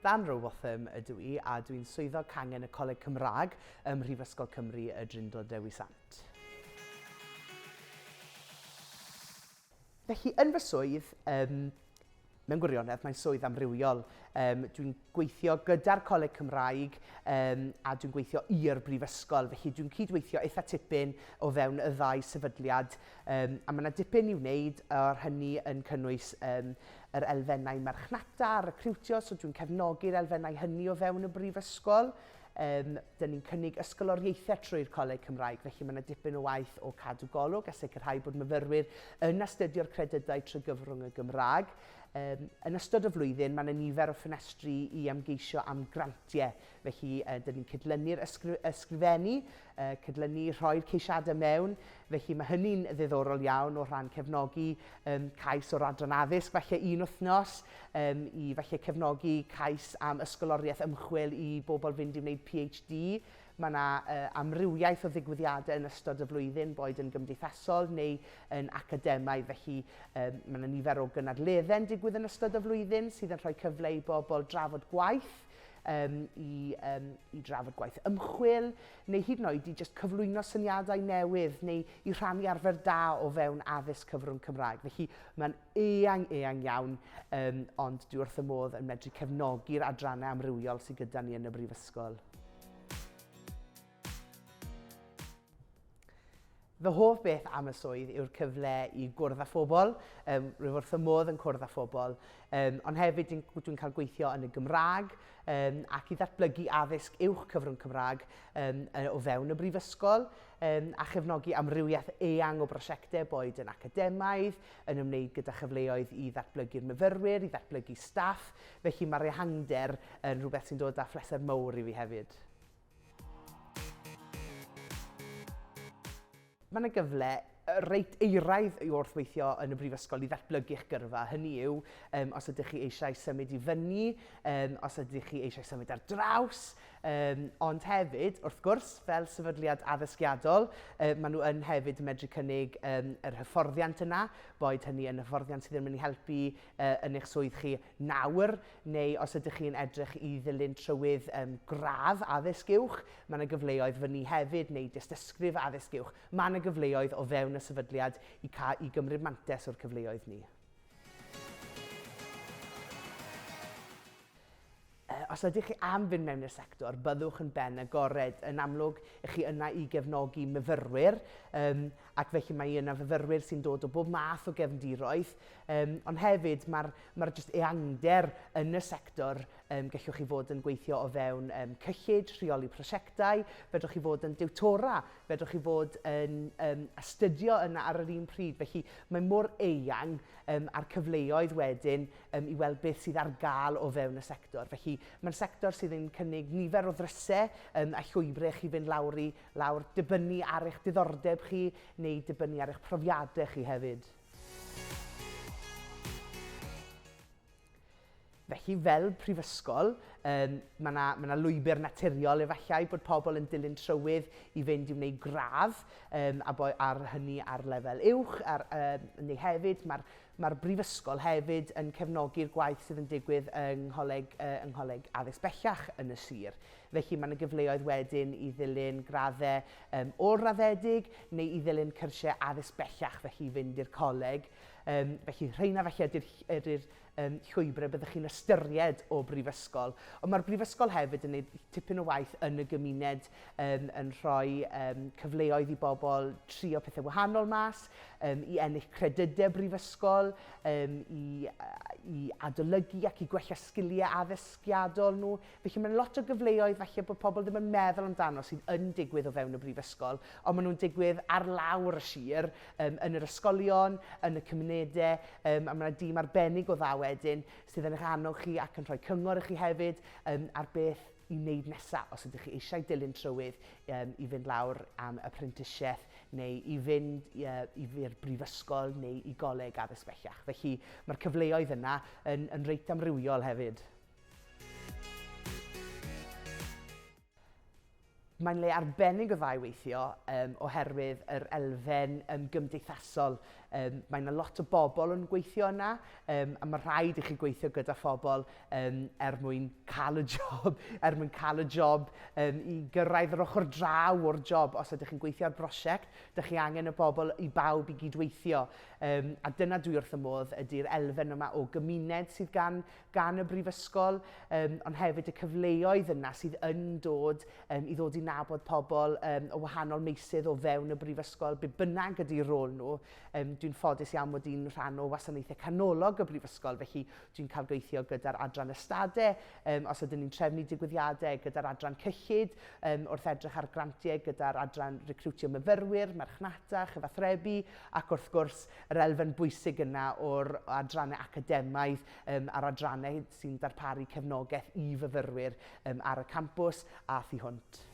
Dan Rowbotham ydw i a dwi'n swyddog cangen y Coleg Cymraeg ym Mhrifysgol Cymru y Drindod Dewi Sant. Felly, yn fy swydd, mewn gwirionedd, mae'n swydd amrywiol. Dwi'n gweithio gyda'r Coleg Cymraeg a dwi'n gweithio i'r brifysgol. Felly dwi'n cydweithio eitha tipyn o fewn y ddau sefydliad. A mae yna dipyn i'w wneud o'r hynny yn cynnwys yr elfennau marchnata, recriwtio, so dwi'n cefnogi'r elfennau hynny o fewn y brifysgol. Dyn ni'n cynnig ysgoloriaethau trwy'r Coleg Cymraeg, felly mae yna dipyn o waith o cadw golwg a sicrhau bod myfyrwyr yn astudio'r credydau trwy gyfrwng y Gymraeg. Yn ystod y flwyddyn, mae yna nifer o ffenestri i ymgeisio am grantiau. Felly, dyn ni'n cydlynu'r ysgrifennu, cydlynu rhoi'r ceisiadau mewn. Felly, mae hynny'n ddiddorol iawn o ran cefnogi cais o'r adran addysg, falle un wythnos, i falle cefnogi cais am ysgoloriaeth ymchwil i bobl fynd i wneud PhD. Mae yna amrywiaeth o ddigwyddiadau yn ystod y flwyddyn, boed yn gymdeithasol neu yn academaidd. Felly, mae yna nifer o gynadleddau'n digwydd yn ystod y flwyddyn sydd yn rhoi cyfle i bobl drafod gwaith, i drafod gwaith ymchwil, neu hyd yn oed i just cyflwyno syniadau newydd, neu i rhannu arfer da o fewn addysg cyfrwng Cymraeg. Felly, mae'n eang iawn, ond dwi wrth y modd yn medru cefnogi'r adrannau amrywiol sydd gyda ni yn y brifysgol. Fy hoff beth am y swydd yw'r cyfle i gwrdd â phobl, rwy'n wrth y modd yn cwrdd â phobl, ond hefyd dwi'n cael gweithio yn y Gymraeg ac i ddatblygu addysg uwch cyfrwng Cymraeg o fewn y brifysgol a chefnogi amrywiaeth eang o brosiectau boed yn academaidd, yn ymwneud gyda chyfleoedd i ddatblygu'r myfyrwyr, i ddatblygu staff, felly mae'r ehangder yn rhywbeth sy'n dod â phleser mawr i fi hefyd. Mae yna gyfle reit euraidd i wrthweithio yn y brifysgol i ddatblygu'ch gyrfa. Hynny yw, os ydych chi eisiau symud i fyny, os ydych chi eisiau symud ar draws, ond hefyd, wrth gwrs, fel sefydliad addysgiadol, maen nhw yn hefyd medru cynnig yr hyfforddiant yna, boed hynny yn hyfforddiant sydd yn mynd i helpu yn eich swydd chi nawr, neu os ydych chi'n edrych i ddilyn trywydd gradd addysg uwch, mae yna gyfleoedd fyny hefyd, neu dystysgrif addysg uwch. Mae yna gyfleoedd o fewn y sefydliad i gymryd mantais o'r cyfleoedd ni. Os ydych chi am fynd mewn i'r sector, byddwch yn ben agored. Yn amlwg, ych chi yna i gefnogi myfyrwyr, ac felly mae yna fyfyrwyr sy'n dod o bob math o gefndiroedd, ond hefyd mae'r just eangder yn y sector. Gallwch chi fod yn gweithio o fewn cyllid, rheoli prosiectau, fedrwch chi fod yn diwtora, fedrwch chi fod yn astudio yna ar yr un pryd. Felly mae mor eang a'r cyfleoedd wedyn i weld beth sydd ar gael o fewn y sector. Felly mae'r sector sydd yn cynnig nifer o ddrysau a llwybrau chi fynd lawr dibynnu ar eich diddordeb chi neu dibynnu ar eich profiadau chi hefyd. Felly, fel prifysgol, mae yna lwybr naturiol efallai bod pobl yn dilyn trywydd i fynd i wneud gradd ar hynny ar lefel uwch, neu hefyd mae'r brifysgol hefyd yn cefnogi'r gwaith sydd yn digwydd yng Ngholeg Addysg Bellach yn y sir. Felly mae yna gyfleoedd wedyn i ddilyn graddau o'r raddedig neu i ddilyn cyrsiau addysg bellach felly i fynd i'r coleg. Felly rheina felly ydy'r llwybrau byddwch chi'n ystyried o brifysgol. Ond mae'r brifysgol hefyd yn gwneud tipyn o waith yn y gymuned yn rhoi cyfleoedd i bobl trio pethau wahanol mas, i ennill credydau brifysgol, i adolygu ac i gwella sgiliau addysgiadol nhw. Felly mae'n lot o gyfleoedd falle bod pobl ddim yn meddwl amdano sydd yn digwydd o fewn y brifysgol, ond maen nhw'n digwydd ar lawr y sir, yn yr ysgolion, yn y cymunedau, a mae yna dîm arbennig o dda wedyn sydd yn eich annog chi ac yn rhoi cyngor i chi hefyd ar beth i wneud nesaf os ydych chi eisiau dilyn trywydd i fynd lawr am apprenticeship neu i fynd i'r brifysgol neu i goleg addysg bellach. Felly mae'r cyfleoedd yna yn reit amrywiol hefyd. Mae'n le arbennig o dda i weithio oherwydd yr elfen gymdeithasol. Mae yna lot o bobl yn gweithio yna a mae rhaid i chi gweithio gyda phobl mwyn cael y job, i gyrraedd yr ochr draw o'r job. Os ydych chi'n gweithio ar brosiect, ydych chi angen y bobl i bawb i gydweithio. A dyna dwi wrth y modd ydy'r elfen yma o gymuned sydd gan y brifysgol, ond hefyd y cyfleoedd yna sydd yn dod i ddod i nabod pobl o wahanol meysydd o fewn y brifysgol, be bynnag ydy'r rôl nhw. Dwi'n ffodus iawn bod i'n rhan o wasanaethau canolog y brifysgol, felly dwi'n cael gweithio gyda'r adran ystadau, os ydyn ni'n trefnu digwyddiadau gyda'r adran cyllid, wrth edrych ar grantiau gyda'r adran recrwtio myfyrwyr, marchnata, chyfathrebu, ac wrth gwrs yr elfen bwysig yna o'r adrannau academaidd a'r adrannau sy'n darparu cefnogaeth i fyfyrwyr ar y campws a thu hwnt.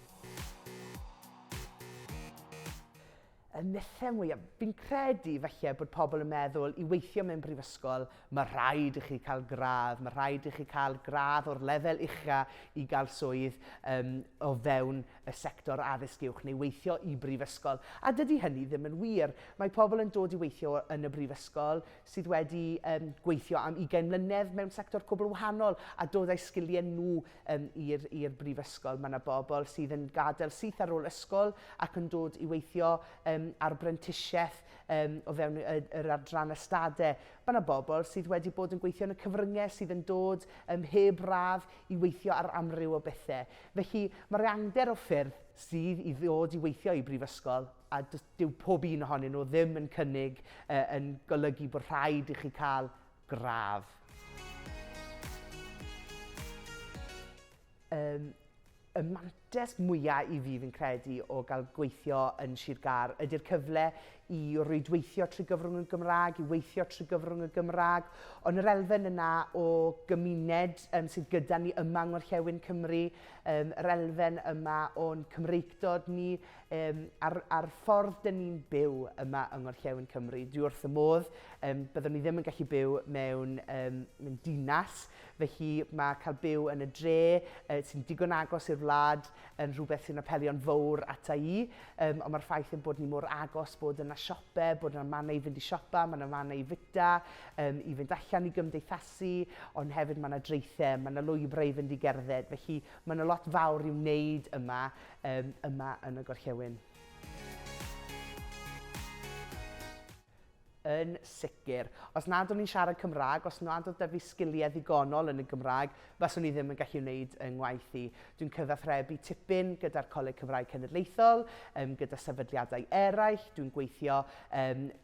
Y mythau mwyaf, fi'n credu falle bod pobl yn meddwl i weithio mewn brifysgol, mae rhaid i chi cael gradd, mae rhaid i chi cael gradd o'r lefel ucha i gael swydd o fewn y sector addysg uwch neu weithio i brifysgol. A dydy hynny ddim yn wir. Mae pobl yn dod i weithio yn y brifysgol sydd wedi gweithio am 20 mlynedd mewn sector cwbl wahanol a dod â'i sgiliau nhw i'r brifysgol. Mae yna bobl sydd yn gadael syth ar ôl ysgol ac yn dod i weithio ar brentisiaeth o fewn yr adran ystadau. Mae yna bobl sydd wedi bod yn gweithio yn y cyfryngau sydd yn dod heb radd i weithio ar amryw o bethau. Felly mae'r angder o ffyrdd sydd i ddod i weithio i brifysgol a dyw pob un ohonyn nhw ddim yn cynnig yn golygu bod rhaid i chi cael gradd. Y mantes mwyaf i fi fi'n credu o gael gweithio yn Sir Gar ydy'r cyfle i rwydweithio trwy gyfrwng y Gymraeg, i weithio trwy gyfrwng y Gymraeg, ond yr elfen yna o gymuned sydd gyda ni yma yng Ngorllewin Cymru, yr elfen yma o'n Cymreigdod ni, a'r ffordd dyn ni'n byw yma yng Ngorllewin Cymru. Dwi wrth y modd, byddwn ni ddim yn gallu byw mewn dinas, felly mae cael byw yn y dre sy'n digon agos i'r wlad yn rhywbeth sy'n apelio'n fawr ata i, ond mae'r ffaith yn bod ni mor agos bod yna siopau, bod yna mannau i fynd i siopa, mae yna mannau i fita, i fynd allan i gymdeithasu, ond hefyd mae yna dreithau, mae yna lwybrau i fynd i gerdded, felly mae yna lot fawr i'w wneud yma yn y Gorllewin. Yn sicr. Os nad o'n i'n siarad Cymraeg, os nad oedd 'da fi sgiliau ddigonol yn y Gymraeg, faswn i ddim yn gallu wneud yng ngwaith i. Dwi'n cyfathrebu tipyn gyda'r Coleg Cymraeg Cenedlaethol, gyda sefydliadau eraill. Dwi'n gweithio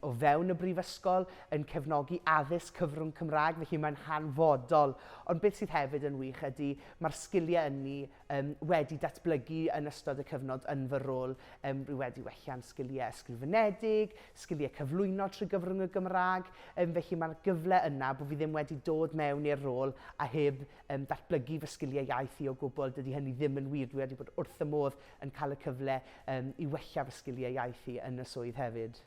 o fewn y brifysgol yn cefnogi addysg cyfrwng Cymraeg, felly mae'n hanfodol. Ond beth sydd hefyd yn wych ydy mae'r sgiliau yn ni wedi datblygu yn ystod y cyfnod yn fy rôl. Rwy wedi wellian sgiliau ysgrifenedig, sgiliau cyflwyno trwy gyfrwng y Gymraeg, felly mae'r gyfle yna bod fi ddim wedi dod mewn i'r rôl a heb datblygu fy sgiliau iaith i o gwbl. Dydy hynny ddim yn wir. Dwi wedi bod wrth y modd yn cael y cyfle i wella fy sgiliau iaith i yn y swydd hefyd.